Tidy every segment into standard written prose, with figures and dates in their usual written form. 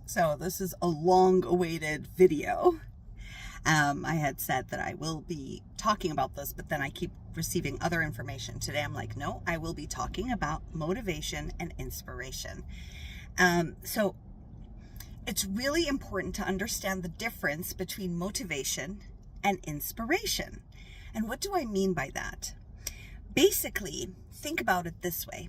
So this is a long-awaited video. I had said that I will be talking about this, but then I keep receiving other information. Today I'm like, no, I will be talking about motivation and inspiration. So it's really important to understand the difference between motivation and inspiration. And what do I mean by that? Basically, think about it this way.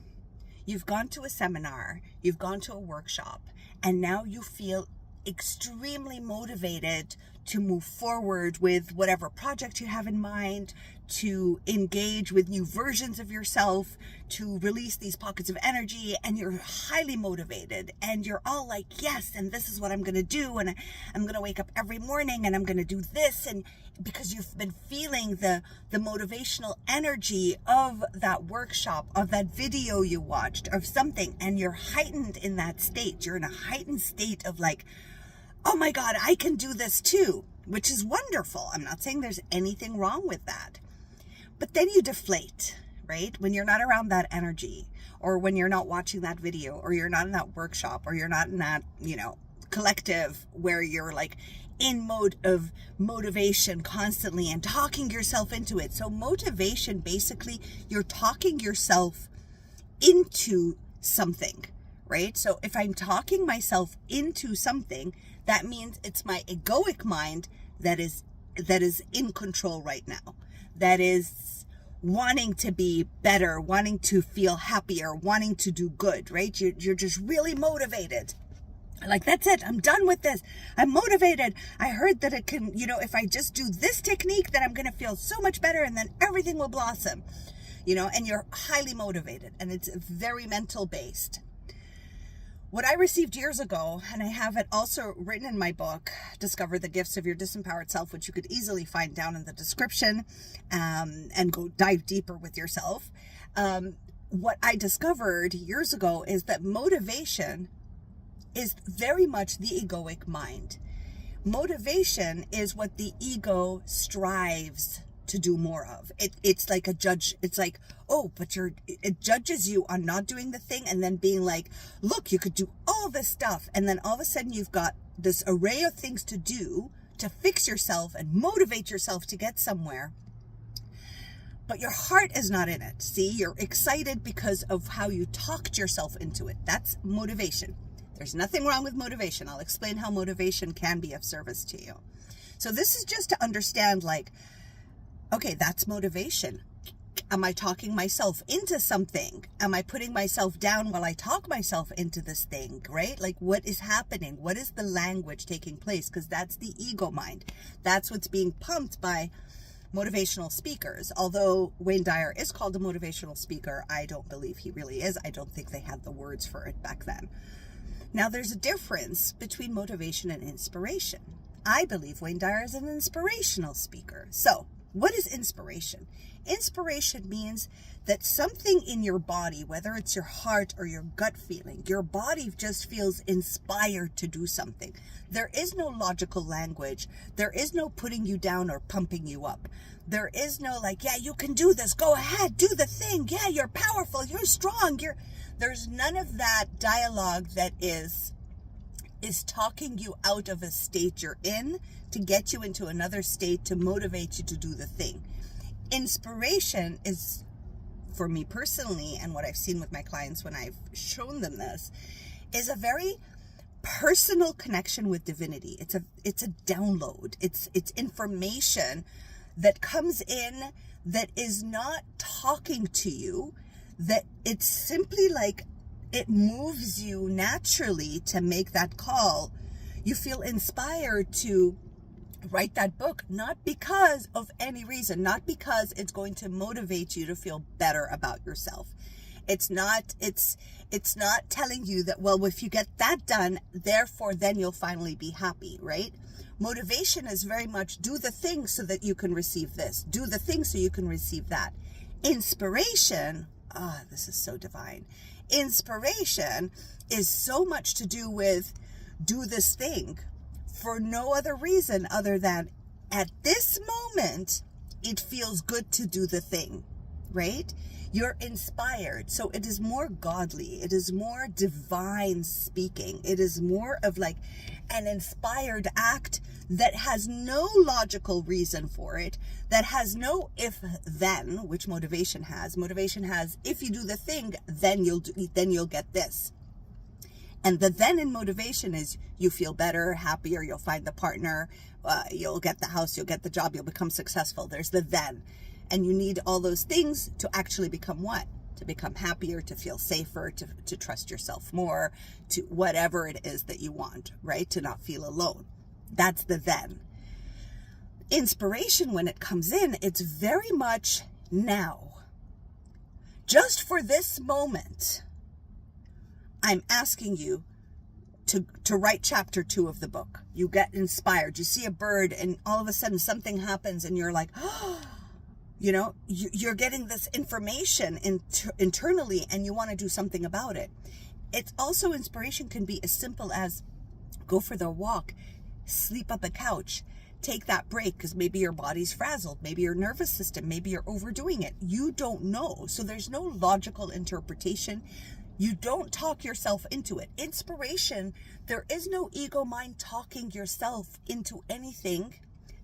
You've gone to a seminar, you've gone to a workshop, and now you feel extremely motivated to move forward with whatever project you have in mind, to engage with new versions of yourself, to release these pockets of energy, and you're highly motivated and you're all like, yes, and this is what I'm going to do, and I'm going to wake up every morning and I'm going to do this, and because you've been feeling the motivational energy of that workshop, of that video you watched, of something, and you're heightened in that state. You're in a heightened state of like, oh my God, I can do this too, which is wonderful. I'm not saying there's anything wrong with that. But then you deflate, right? When you're not around that energy, or when you're not watching that video, or you're not in that workshop, or you're not in that, collective where you're like in mode of motivation constantly and talking yourself into it. So motivation, basically, you're talking yourself into something, right? So if I'm talking myself into something, that means it's my egoic mind that is in control right now, that is wanting to be better, wanting to feel happier, wanting to do good, right? You're just really motivated. Like, that's it, I'm done with this, I'm motivated, I heard that it can, if I just do this technique, then I'm going to feel so much better, and then everything will blossom, and you're highly motivated, and it's very mental based. What I received years ago, and I have it also written in my book, Discover the Gifts of Your Disempowered Self, which you could easily find down in the description, and go dive deeper with yourself. What I discovered years ago is that motivation is very much the egoic mind. Motivation is what the ego strives to do more of. It's like a judge. It's like, oh, but it judges you on not doing the thing, and then being like, look, you could do all this stuff, and then all of a sudden you've got this array of things to do to fix yourself and motivate yourself to get somewhere, but your heart is not in it. See, you're excited because of how you talked yourself into it. That's motivation. There's nothing wrong with motivation. I'll explain how motivation can be of service to you. So this is just to understand, like, okay, that's motivation. Am I talking myself into something? Am I putting myself down while I talk myself into this thing, right? Like, what is happening? What is the language taking place? Because that's the ego mind. That's what's being pumped by motivational speakers. Although Wayne Dyer is called a motivational speaker, I don't believe he really is. I don't think they had the words for it back then. Now, there's a difference between motivation and inspiration. I believe Wayne Dyer is an inspirational speaker. So, what is inspiration? Inspiration means that something in your body, whether it's your heart or your gut feeling, your body just feels inspired to do something. There is no logical language. There is no putting you down or pumping you up. There is no like, yeah, you can do this. Go ahead, do the thing. Yeah, you're powerful. You're strong. There's none of that dialogue that is talking you out of a state you're in to get you into another state to motivate you to do the thing. Inspiration is, for me personally, and what I've seen with my clients when I've shown them this, is a very personal connection with divinity. It's a download. It's information that comes in that is not talking to you, that it's simply like it moves you naturally to make that call. You feel inspired to write that book, not because of any reason, not because it's going to motivate you to feel better about yourself. It's not telling you that, well, if you get that done, therefore then you'll finally be happy, right? Motivation is very much do the thing so that you can receive this. Do the thing so you can receive that. Inspiration, this is so divine. Inspiration is so much to do with do this thing for no other reason other than at this moment, it feels good to do the thing, right? You're inspired. So it is more godly. It is more divine speaking. It is more of like an inspired act that has no logical reason for it, that has no if then, which motivation has. Motivation has, if you do the thing, then you'll get this. And the then in motivation is you feel better, happier, you'll find the partner, you'll get the house, you'll get the job, you'll become successful. There's the then. And you need all those things to actually become what? To become happier, to feel safer, to trust yourself more, to whatever it is that you want, right? To not feel alone. That's the then. Inspiration, when it comes in, it's very much now. Just for this moment, I'm asking you to write chapter 2 of the book. You get inspired. You see a bird and all of a sudden something happens and you're like, oh, you know, you're getting this information internally and you want to do something about it. It's also, inspiration can be as simple as go for the walk, sleep up a couch, take that break because maybe your body's frazzled, maybe your nervous system, maybe you're overdoing it. You don't know. So there's no logical interpretation. You don't talk yourself into it. Inspiration, there is no ego mind talking yourself into anything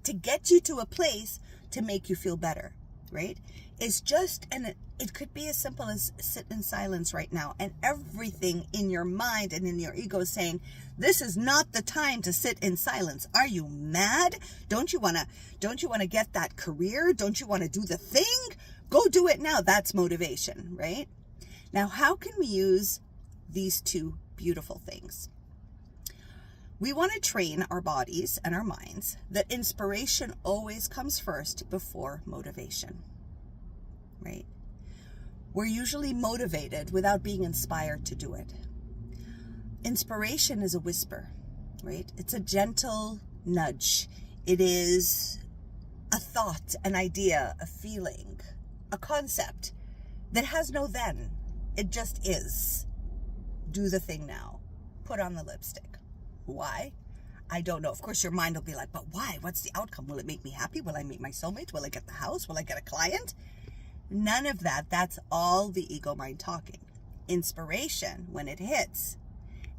to get you to a place to make you feel better, right? It's just, and it could be as simple as sit in silence right now, and everything in your mind and in your ego is saying, this is not the time to sit in silence. Are you mad? Don't you want to get that career? Don't you want to do the thing? Go do it now. That's motivation, right? Now, how can we use these two beautiful things? We want to train our bodies and our minds that inspiration always comes first before motivation, right? We're usually motivated without being inspired to do it. Inspiration is a whisper, right? It's a gentle nudge. It is a thought, an idea, a feeling, a concept that has no then. It just is. Do the thing now. Put on the lipstick. Why? I don't know. Of course, your mind will be like, but why? What's the outcome? Will it make me happy? Will I meet my soulmate? Will I get the house? Will I get a client? None of that. That's all the ego mind talking. Inspiration, when it hits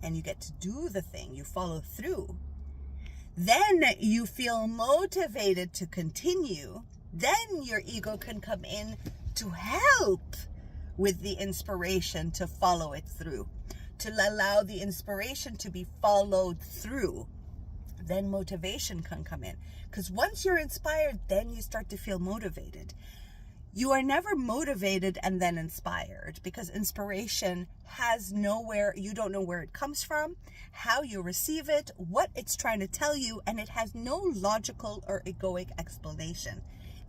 and you get to do the thing, you follow through, then you feel motivated to continue. Then your ego can come in to help with the inspiration to follow it through, to allow the inspiration to be followed through. Then motivation can come in. Because once you're inspired, then you start to feel motivated. You are never motivated and then inspired, because inspiration has nowhere, you don't know where it comes from, how you receive it, what it's trying to tell you, and it has no logical or egoic explanation.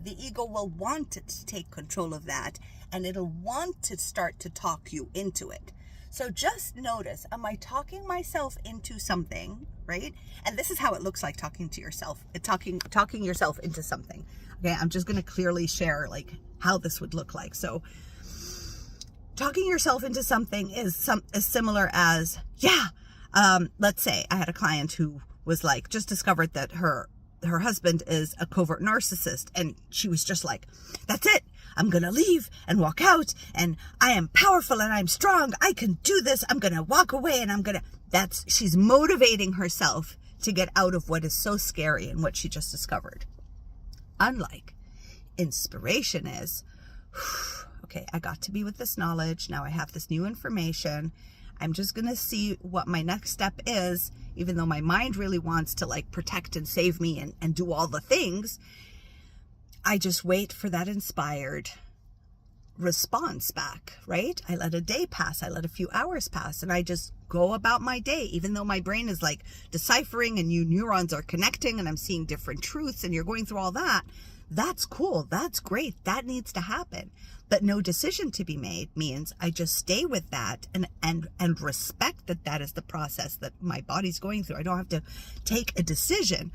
The ego will want it to take control of that, and it'll want to start to talk you into it. So just notice, am I talking myself into something, right? And this is how it looks like talking to yourself, talking yourself into something. Okay, I'm just going to clearly share like how this would look like. So talking yourself into something is as similar as, let's say I had a client who was like, just discovered that her husband is a covert narcissist. And she was just like, that's it. I'm going to leave and walk out, and I am powerful and I'm strong. I can do this. I'm going to walk away, and she's motivating herself to get out of what is so scary and what she just discovered. Unlike inspiration is, okay, I got to be with this knowledge. Now I have this new information. I'm just going to see what my next step is, even though my mind really wants to like protect and save me and do all the things. I just wait for that inspired response back, right? I let a day pass. I let a few hours pass, and I just go about my day, even though my brain is like deciphering and new neurons are connecting and I'm seeing different truths and you're going through all that. That's cool. That's great. That needs to happen. But no decision to be made means I just stay with that and respect that is the process that my body's going through. I don't have to take a decision,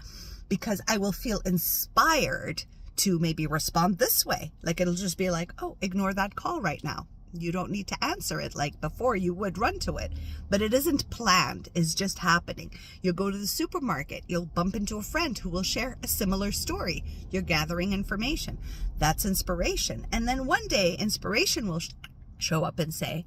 because I will feel inspired to maybe respond this way. Like it'll just be like, oh, ignore that call right now. You don't need to answer it like before you would run to it. But it isn't planned. It's just happening. You'll go to the supermarket. You'll bump into a friend who will share a similar story. You're gathering information. That's inspiration. And then one day, inspiration will show up and say,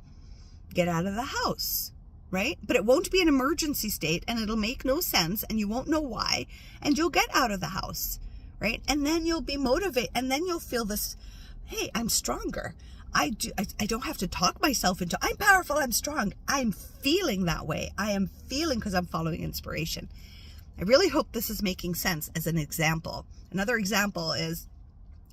get out of the house, right? But it won't be an emergency state, and it'll make no sense, and you won't know why, and you'll get out of the house, right? And then you'll be motivated, and then you'll feel this, hey, I'm stronger. I don't have to talk myself into, I'm powerful, I'm strong. I'm feeling that way. I am feeling because I'm following inspiration. I really hope this is making sense as an example. Another example is,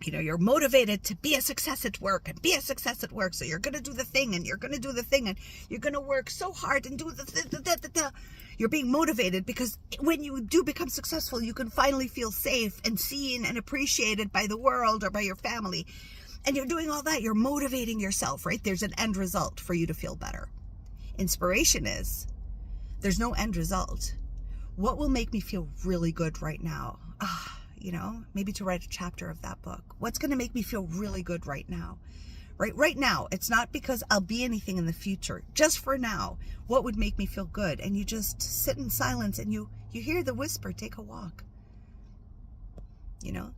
you're motivated to be a success at work and be a success at work. So you're going to do the thing and you're going to do the thing and you're going to work so hard and do the. You're being motivated because when you do become successful, you can finally feel safe and seen and appreciated by the world or by your family. And you're doing all that. You're motivating yourself, right? There's an end result for you to feel better. Inspiration is, there's no end result. What will make me feel really good right now? Maybe to write a chapter of that book. What's going to make me feel really good right now? Right now. It's not because I'll be anything in the future. Just for now, what would make me feel good? And you just sit in silence and you hear the whisper, take a walk.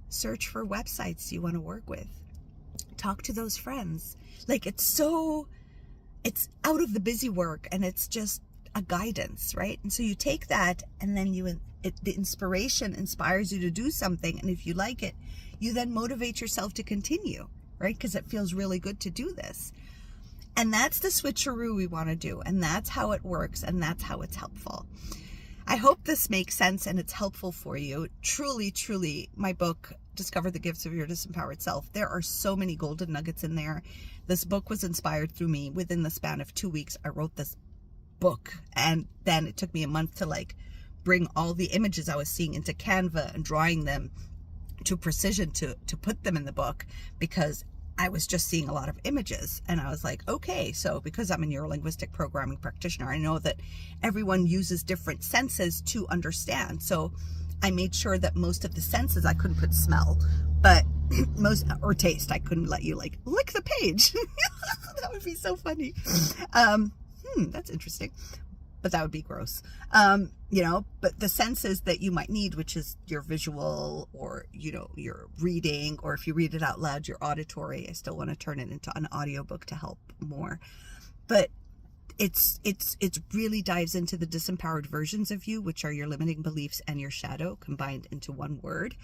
Search for websites you want to work with. Talk to those friends. It's out of the busy work and it's just a guidance, right? And so you take that and then the inspiration inspires you to do something. And if you like it, you then motivate yourself to continue, right? Because it feels really good to do this. And that's the switcheroo we want to do. And that's how it works. And that's how it's helpful. I hope this makes sense and it's helpful for you. Truly, truly, my book, Discover the Gifts of Your Disempowered Self. There are so many golden nuggets in there. This book was inspired through me. Within the span of 2 weeks, I wrote this book. And then it took me a month to bring all the images I was seeing into Canva and drawing them to precision to put them in the book, because I was just seeing a lot of images. And I was like, okay, so because I'm a Neuro-Linguistic-Programming practitioner, I know that everyone uses different senses to understand. So I made sure that most of the senses, I couldn't put smell, but or taste. I couldn't let you lick the page. That would be so funny. That's interesting. But that would be gross. But the senses that you might need, which is your visual or, your reading, or if you read it out loud, your auditory. I still want to turn it into an audiobook to help more. But it's really dives into the disempowered versions of you, which are your limiting beliefs and your shadow combined into one word,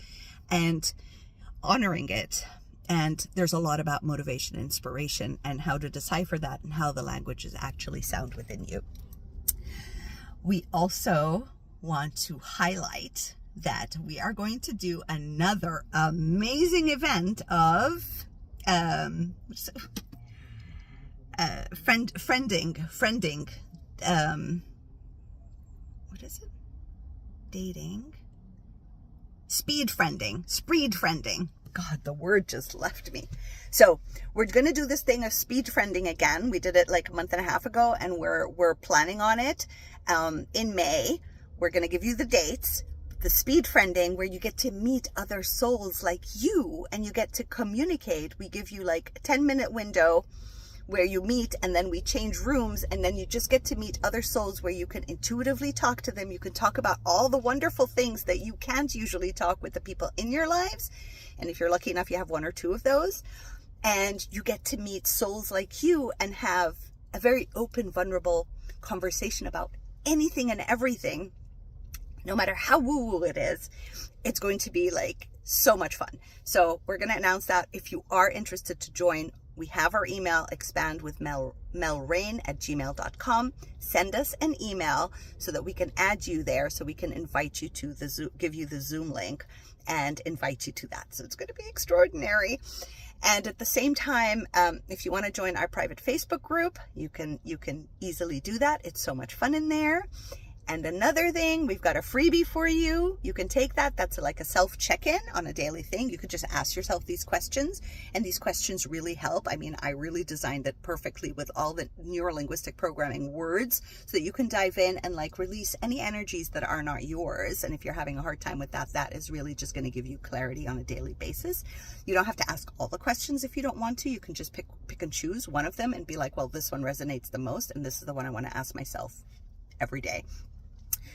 and honoring it. And there's a lot about motivation and inspiration and how to decipher that and how the languages actually sound within you. We also want to highlight that we are going to do another amazing event of friending. What is it? Dating. Speed friending. God, the word just left me. So we're going to do this thing of speed friending again. We did it a month and a half ago, and we're planning on it in May. We're going to give you the dates. The speed friending, where you get to meet other souls like you, and you get to communicate. We give you a 10-minute window where you meet, and then we change rooms, and then you just get to meet other souls where you can intuitively talk to them. You can talk about all the wonderful things that you can't usually talk with the people in your lives. And if you're lucky enough, you have one or two of those. And you get to meet souls like you and have a very open, vulnerable conversation about anything and everything. No matter how woo-woo it is, it's going to be so much fun. So we're going to announce that. If you are interested to join, we have our email, expandwithmelrain@gmail.com. Send us an email so that we can add you there, so we can invite you to the Zoom, give you the Zoom link and invite you to that. So it's going to be extraordinary. And at the same time, if you want to join our private Facebook group, you can easily do that. It's so much fun in there. And another thing, we've got a freebie for you. You can take that. That's like a self check-in on a daily thing. You could just ask yourself these questions, and these questions really help. I mean, I really designed it perfectly with all the neuro-linguistic programming words so that you can dive in and like release any energies that are not yours. And if you're having a hard time with that, that is really just going to give you clarity on a daily basis. You don't have to ask all the questions if you don't want to. You can just pick and choose one of them and be like, well, this one resonates the most, and this is the one I want to ask myself every day.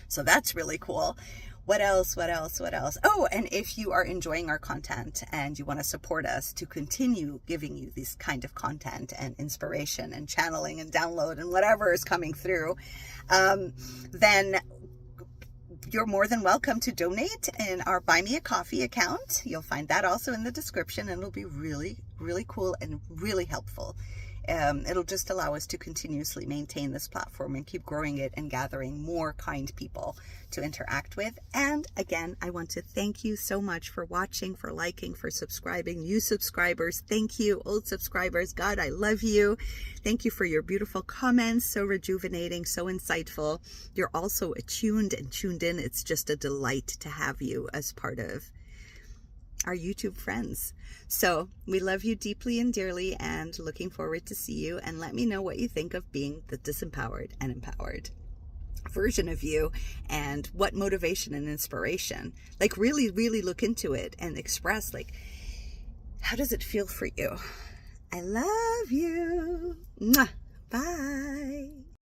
So that's really cool. What else? Oh, and if you are enjoying our content and you want to support us to continue giving you this kind of content and inspiration and channeling and download and whatever is coming through, then you're more than welcome to donate in our Buy Me a Coffee account. You'll find that also in the description, and it'll be really, really cool and really helpful. It'll just allow us to continuously maintain this platform and keep growing it and gathering more kind people to interact with. And again, I want to thank you so much for watching, for liking, for subscribing. New subscribers, thank you. Old subscribers, God, I love you. Thank you for your beautiful comments. So rejuvenating, so insightful. You're also attuned and tuned in. It's just a delight to have you as part of our YouTube friends. So we love you deeply and dearly, and looking forward to see you. And let me know what you think of being the disempowered and empowered version of you, and what motivation and inspiration, like really, really look into it and express, like, how does it feel for you? I love you. Mwah. Bye.